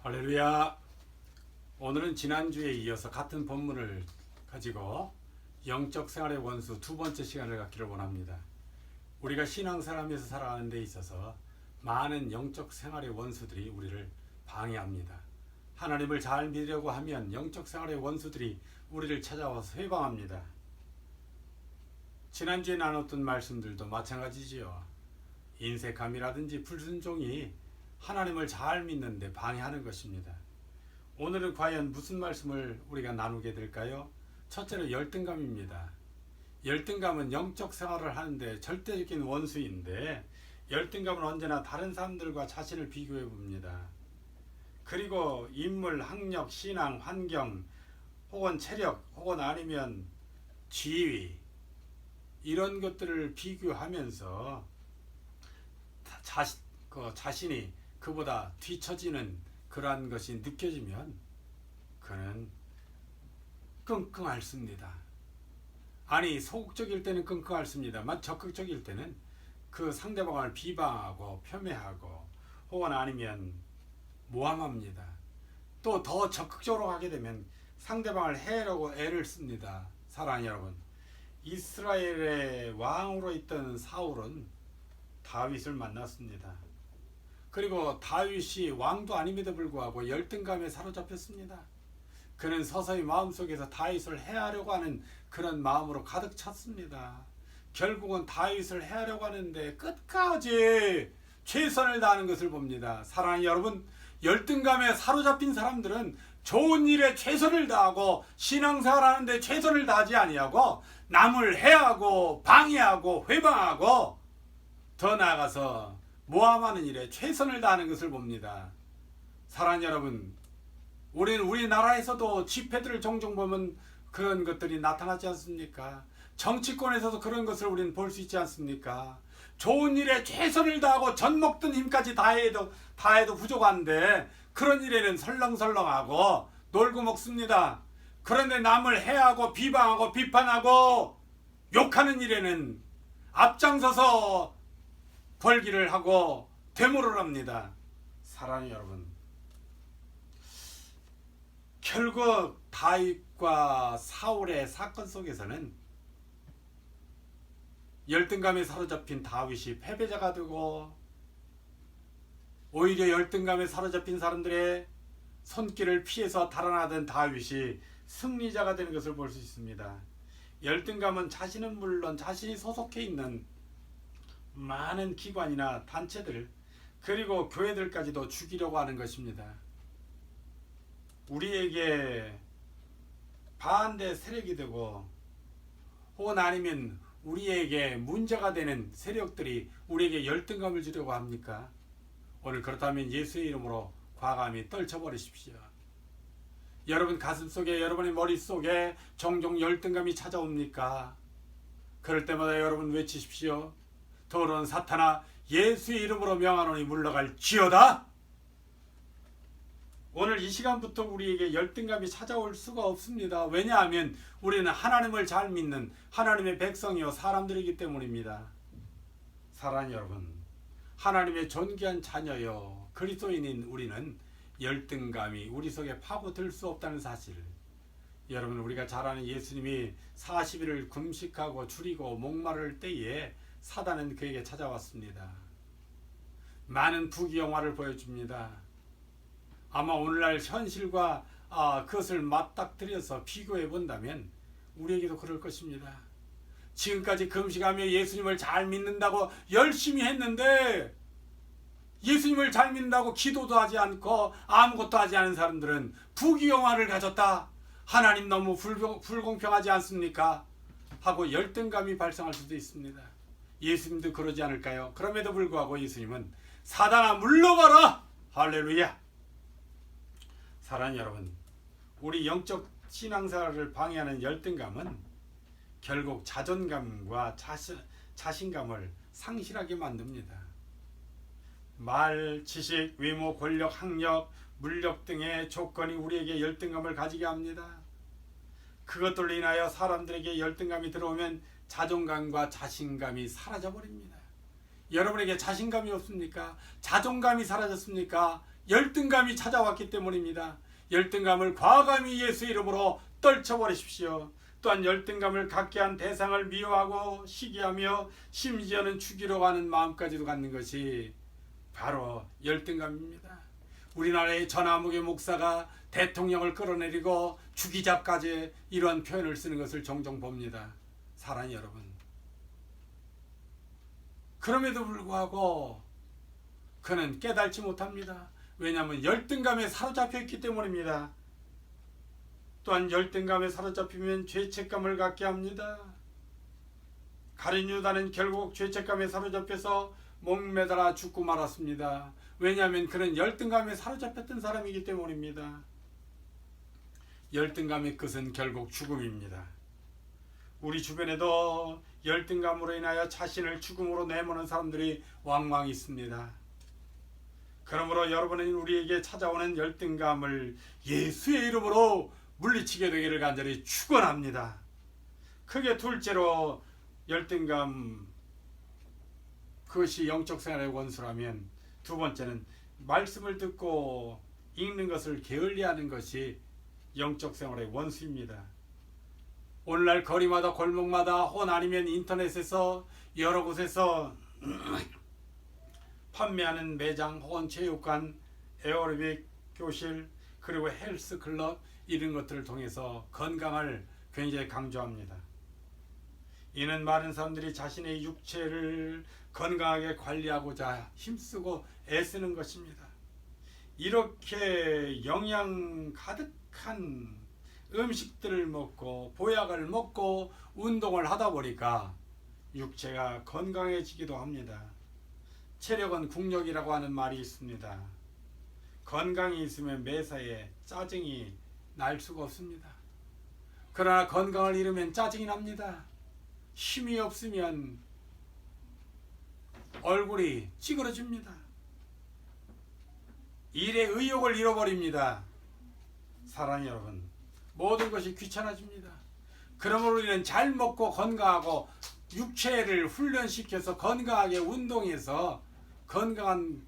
할렐루야. 오늘은 지난주에 이어서 같은 본문을 가지고 영적 생활의 원수 두 번째 시간을 갖기를 원합니다. 우리가 신앙사람에서 살아가는 데 있어서 많은 영적 생활의 원수들이 우리를 방해합니다. 하나님을 잘 믿으려고 하면 영적 생활의 원수들이 우리를 찾아와서 회방합니다. 지난주에 나눴던 말씀들도 마찬가지지요. 인색함이라든지 불순종이 하나님을 잘 믿는데 방해하는 것입니다. 오늘은 과연 무슨 말씀을 우리가 나누게 될까요? 첫째로 열등감입니다. 열등감은 영적 생활을 하는데 절대적인 원수인데, 열등감은 언제나 다른 사람들과 자신을 비교해 봅니다. 그리고 인물, 학력, 신앙, 환경, 혹은 체력, 혹은 아니면 지위, 이런 것들을 비교하면서 자신이 그보다 뒤처지는 그러한 것이 느껴지면 그는 끙끙 앓습니다. 아니, 소극적일 때는 끙끙 앓습니다만 적극적일 때는 그 상대방을 비방하고 폄훼하고 혹은 아니면 모함합니다. 또 더 적극적으로 가게 되면 상대방을 해하려고 애를 씁니다. 사랑하는 여러분, 이스라엘의 왕으로 있던 사울은 다윗을 만났습니다. 그리고 다윗이 왕도 아님에도 불구하고 열등감에 사로잡혔습니다. 그는 서서히 마음속에서 다윗을 해하려고 하는 그런 마음으로 가득 찼습니다. 결국은 다윗을 해하려고 하는데 끝까지 최선을 다하는 것을 봅니다. 사랑하는 여러분, 열등감에 사로잡힌 사람들은 좋은 일에 최선을 다하고 신앙생활 하는데 최선을 다하지 아니하고 남을 해하고 방해하고 회방하고 더 나아가서 모함하는 일에 최선을 다하는 것을 봅니다. 사랑하는 여러분, 우리는 우리나라에서도 집회들을 종종 보면 그런 것들이 나타나지 않습니까? 정치권에서도 그런 것을 우리는 볼 수 있지 않습니까? 좋은 일에 최선을 다하고 젖 먹던 힘까지 다해도 부족한데 그런 일에는 설렁설렁하고 놀고 먹습니다. 그런데 남을 해하고 비방하고 비판하고 욕하는 일에는 앞장서서 벌기를 하고 데모를 합니다. 사랑하는 여러분, 결국 다윗과 사울의 사건 속에서는 열등감에 사로잡힌 다윗이 패배자가 되고, 오히려 열등감에 사로잡힌 사람들의 손길을 피해서 달아나던 다윗이 승리자가 되는 것을 볼 수 있습니다. 열등감은 자신은 물론 자신이 소속해 있는 많은 기관이나 단체들, 그리고 교회들까지도 죽이려고 하는 것입니다. 우리에게 반대 세력이 되고 혹은 아니면 우리에게 문제가 되는 세력들이 우리에게 열등감을 주려고 합니까? 오늘 그렇다면 예수의 이름으로 과감히 떨쳐버리십시오. 여러분 가슴속에, 여러분의 머릿속에 종종 열등감이 찾아옵니까? 그럴 때마다 여러분 외치십시오. 더러운 사탄아, 예수의 이름으로 명하노니 물러갈지어다. 오늘 이 시간부터 우리에게 열등감이 찾아올 수가 없습니다. 왜냐하면 우리는 하나님을 잘 믿는 하나님의 백성이요 사람들이기 때문입니다. 사랑하는 여러분, 하나님의 존귀한 자녀요 그리스도인인 우리는 열등감이 우리 속에 파고들 수 없다는 사실, 여러분, 우리가 잘 아는 예수님이 40일을 금식하고 줄이고 목마를 때에 사단은 그에게 찾아왔습니다. 많은 부귀영화를 보여줍니다. 아마 오늘날 현실과 그것을 맞닥뜨려서 비교해 본다면 우리에게도 그럴 것입니다. 지금까지 금식하며 예수님을 잘 믿는다고 열심히 했는데, 예수님을 잘 믿는다고 기도도 하지 않고 아무것도 하지 않은 사람들은 부귀영화를 가졌다, 하나님 너무 불공평하지 않습니까? 하고 열등감이 발생할 수도 있습니다. 예수님도 그러지 않을까요? 그럼에도 불구하고 예수님은 사단아 물러가라! 할렐루야! 사랑하는 여러분, 우리 영적 신앙생활을 방해하는 열등감은 결국 자존감과 자신감을 상실하게 만듭니다. 말, 지식, 외모, 권력, 학력, 물력 등의 조건이 우리에게 열등감을 가지게 합니다. 그것들로 인하여 사람들에게 열등감이 들어오면 자존감과 자신감이 사라져버립니다. 여러분에게 자신감이 없습니까? 자존감이 사라졌습니까? 열등감이 찾아왔기 때문입니다. 열등감을 과감히 예수 이름으로 떨쳐버리십시오. 또한 열등감을 갖게 한 대상을 미워하고 시기하며 심지어는 죽이려고 하는 마음까지도 갖는 것이 바로 열등감입니다. 우리나라의 전화무게 목사가 대통령을 끌어내리고 죽이자까지 이러한 표현을 쓰는 것을 종종 봅니다. 사랑하는 여러분, 그럼에도 불구하고 그는 깨달지 못합니다. 왜냐하면 열등감에 사로잡혀 있기 때문입니다. 또한 열등감에 사로잡히면 죄책감을 갖게 합니다. 가룟 유다는 결국 죄책감에 사로잡혀서 목매달아 죽고 말았습니다. 왜냐하면 그는 열등감에 사로잡혔던 사람이기 때문입니다. 열등감의 끝은 결국 죽음입니다. 우리 주변에도 열등감으로 인하여 자신을 죽음으로 내모는 사람들이 왕왕 있습니다. 그러므로 여러분은 우리에게 찾아오는 열등감을 예수의 이름으로 물리치게 되기를 간절히 축원합니다. 크게 둘째로 열등감, 그것이 영적 생활의 원수라면, 두 번째는 말씀을 듣고 읽는 것을 게을리하는 것이 영적 생활의 원수입니다. 오늘날 거리마다 골목마다 혹은 아니면 인터넷에서 여러 곳에서 판매하는 매장 혹은 체육관, 에어로빅 교실, 그리고 헬스클럽 이런 것들을 통해서 건강을 굉장히 강조합니다. 이는 많은 사람들이 자신의 육체를 건강하게 관리하고자 힘쓰고 애쓰는 것입니다. 이렇게 영양 가득한 음식들을 먹고 보약을 먹고 운동을 하다 보니까 육체가 건강해지기도 합니다. 체력은 국력이라고 하는 말이 있습니다. 건강이 있으면 매사에 짜증이 날 수가 없습니다. 그러나 건강을 잃으면 짜증이 납니다. 힘이 없으면 얼굴이 찌그러집니다. 일의 의욕을 잃어버립니다. 사랑하는 여러분, 모든 것이 귀찮아집니다. 그러므로 우리는 잘 먹고 건강하고 육체를 훈련시켜서 건강하게 운동해서 건강한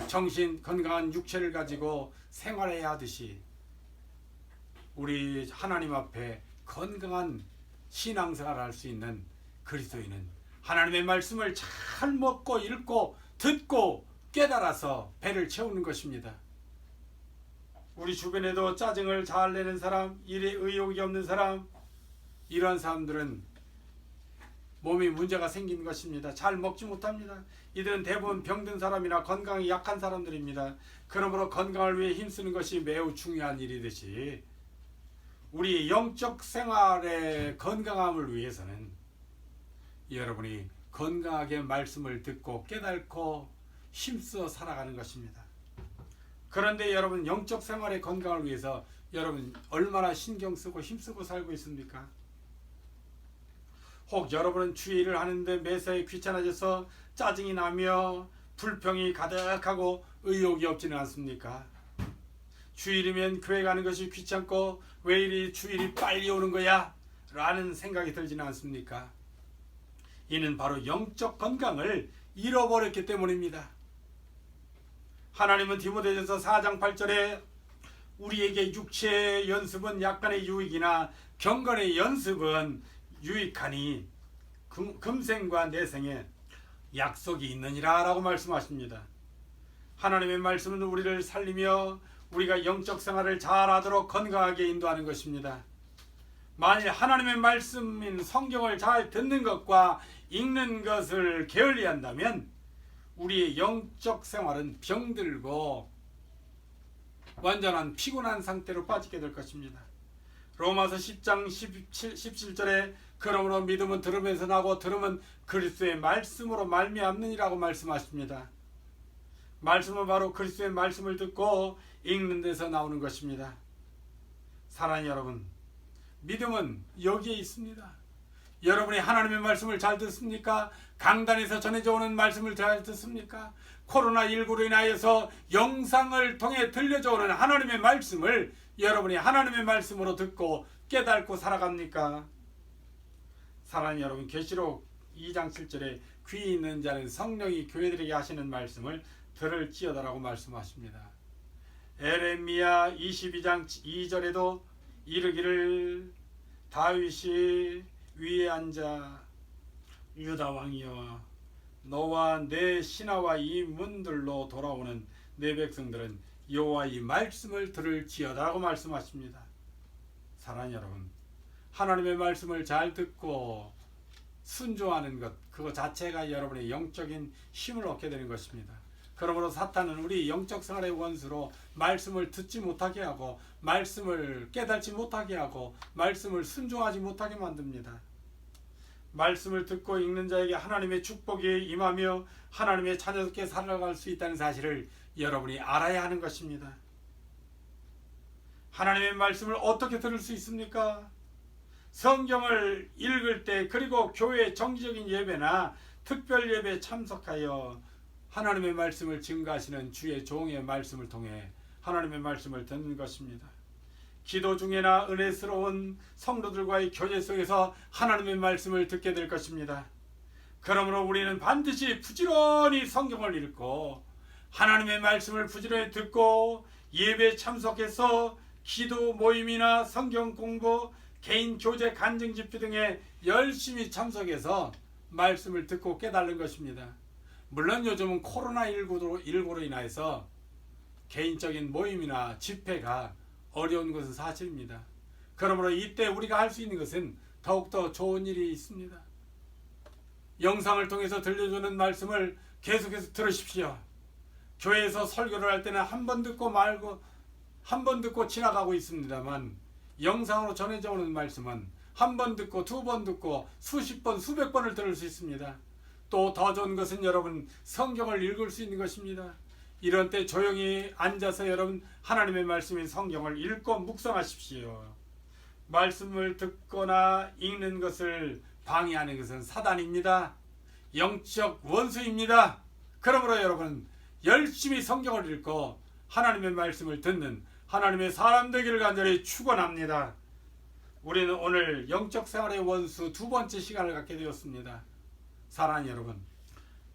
정신, 건강한 육체를 가지고 생활해야 하듯이 우리 하나님 앞에 건강한 신앙생활을 할 수 있는 그리스도인은 하나님의 말씀을 잘 먹고 읽고 듣고 깨달아서 배를 채우는 것입니다. 우리 주변에도 짜증을 잘 내는 사람, 일에 의욕이 없는 사람, 이러한 사람들은 몸에 문제가 생긴 것입니다. 잘 먹지 못합니다. 이들은 대부분 병든 사람이나 건강이 약한 사람들입니다. 그러므로 건강을 위해 힘쓰는 것이 매우 중요한 일이듯이 우리 영적 생활의 건강함을 위해서는 여러분이 건강하게 말씀을 듣고 깨닫고 힘써 살아가는 것입니다. 그런데 여러분, 영적 생활의 건강을 위해서 여러분 얼마나 신경 쓰고 힘쓰고 살고 있습니까? 혹 여러분은 주일을 하는데 매사에 귀찮아져서 짜증이 나며 불평이 가득하고 의욕이 없지는 않습니까? 주일이면 교회 가는 것이 귀찮고 왜 이리 주일이 빨리 오는 거야? 라는 생각이 들지는 않습니까? 이는 바로 영적 건강을 잃어버렸기 때문입니다. 하나님은 디모데전서 4장 8절에 우리에게 육체의 연습은 약간의 유익이나 경건의 연습은 유익하니 금생과 내생에 약속이 있느니라 라고 말씀하십니다. 하나님의 말씀은 우리를 살리며 우리가 영적 생활을 잘하도록 건강하게 인도하는 것입니다. 만일 하나님의 말씀인 성경을 잘 듣는 것과 읽는 것을 게을리한다면 우리의 영적 생활은 병들고 완전한 피곤한 상태로 빠지게 될 것입니다. 로마서 10장 17절에 그러므로 믿음은 들음에서 나고 들음은 그리스도의 말씀으로 말미암느니라고 말씀하십니다. 말씀은 바로 그리스도의 말씀을 듣고 읽는 데서 나오는 것입니다. 사랑하는 여러분, 믿음은 여기에 있습니다. 여러분이 하나님의 말씀을 잘 듣습니까? 강단에서 전해져 오는 말씀을 잘 듣습니까? 코로나19로 인하여서 영상을 통해 들려져 오는 하나님의 말씀을 여러분이 하나님의 말씀으로 듣고 깨닫고 살아갑니까? 사랑하는 여러분, 계시록 2장 7절에 귀 있는 자는 성령이 교회들에게 하시는 말씀을 들을지어다라고 말씀하십니다. 에레미야 22장 2절에도 이르기를 다윗이 위에 앉아 유다 왕이여 너와 내 신하와 이 문들로 돌아오는 내 백성들은 여호와의 말씀을 들을지어다라고 말씀하십니다. 사랑하는 여러분, 하나님의 말씀을 잘 듣고 순종하는 것, 그거 자체가 여러분의 영적인 힘을 얻게 되는 것입니다. 그러므로 사탄은 우리 영적 생활의 원수로 말씀을 듣지 못하게 하고 말씀을 깨닫지 못하게 하고 말씀을 순종하지 못하게 만듭니다. 말씀을 듣고 읽는 자에게 하나님의 축복이 임하며 하나님의 자녀답게 살아갈 수 있다는 사실을 여러분이 알아야 하는 것입니다. 하나님의 말씀을 어떻게 들을 수 있습니까? 성경을 읽을 때, 그리고 교회 정기적인 예배나 특별 예배에 참석하여 하나님의 말씀을 증거하시는 주의 종의 말씀을 통해 하나님의 말씀을 듣는 것입니다. 기도 중에나 은혜스러운 성도들과의 교제 속에서 하나님의 말씀을 듣게 될 것입니다. 그러므로 우리는 반드시 부지런히 성경을 읽고 하나님의 말씀을 부지런히 듣고 예배에 참석해서 기도 모임이나 성경 공부, 개인 교제 간증 집회 등에 열심히 참석해서 말씀을 듣고 깨달는 것입니다. 물론 요즘은 코로나19로 인해서 개인적인 모임이나 집회가 어려운 것은 사실입니다. 그러므로 이때 우리가 할 수 있는 것은 더욱더 좋은 일이 있습니다. 영상을 통해서 들려주는 말씀을 계속해서 들으십시오. 교회에서 설교를 할 때는 한 번 듣고 말고 한 번 듣고 지나가고 있습니다만, 영상으로 전해져 오는 말씀은 한 번 듣고 두 번 듣고 수십 번 수백 번을 들을 수 있습니다. 또 더 좋은 것은 여러분 성경을 읽을 수 있는 것입니다. 이런 때 조용히 앉아서 여러분 하나님의 말씀인 성경을 읽고 묵상하십시오. 말씀을 듣거나 읽는 것을 방해하는 것은 사단입니다. 영적 원수입니다. 그러므로 여러분 열심히 성경을 읽고 하나님의 말씀을 듣는 하나님의 사람 되기를 간절히 축원합니다. 우리는 오늘 영적 생활의 원수 두 번째 시간을 갖게 되었습니다. 사랑하는 여러분,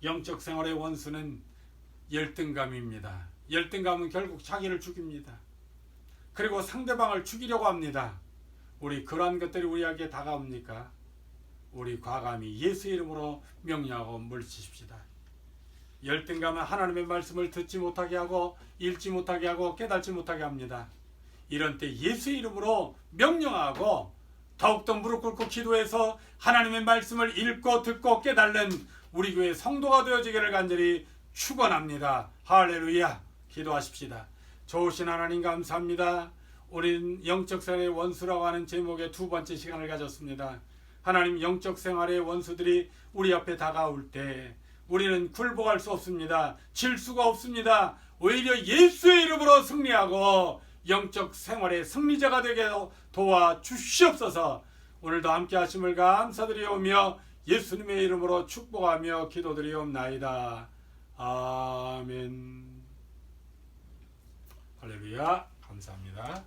영적 생활의 원수는 열등감입니다. 열등감은 결국 자기를 죽입니다. 그리고 상대방을 죽이려고 합니다. 우리 그러한 것들이 우리에게 다가옵니까? 우리 과감히 예수 이름으로 명령하고 물리치십시다. 열등감은 하나님의 말씀을 듣지 못하게 하고 읽지 못하게 하고 깨닫지 못하게 합니다. 이런 때 예수 이름으로 명령하고 더욱더 무릎 꿇고 기도해서 하나님의 말씀을 읽고 듣고 깨달는 우리 교회 성도가 되어지기를 간절히 축원합니다. 할렐루야. 기도하십시다. 좋으신 하나님 감사합니다. 우리는 영적 생활의 원수라고 하는 제목의 두 번째 시간을 가졌습니다. 하나님, 영적 생활의 원수들이 우리 앞에 다가올 때 우리는 굴복할 수 없습니다. 질 수가 없습니다. 오히려 예수의 이름으로 승리하고 영적 생활의 승리자가 되게 도와주시옵소서. 오늘도 함께 하심을 감사드리오며 예수님의 이름으로 축복하며 기도드리옵나이다. 아멘. 할렐루야. 감사합니다.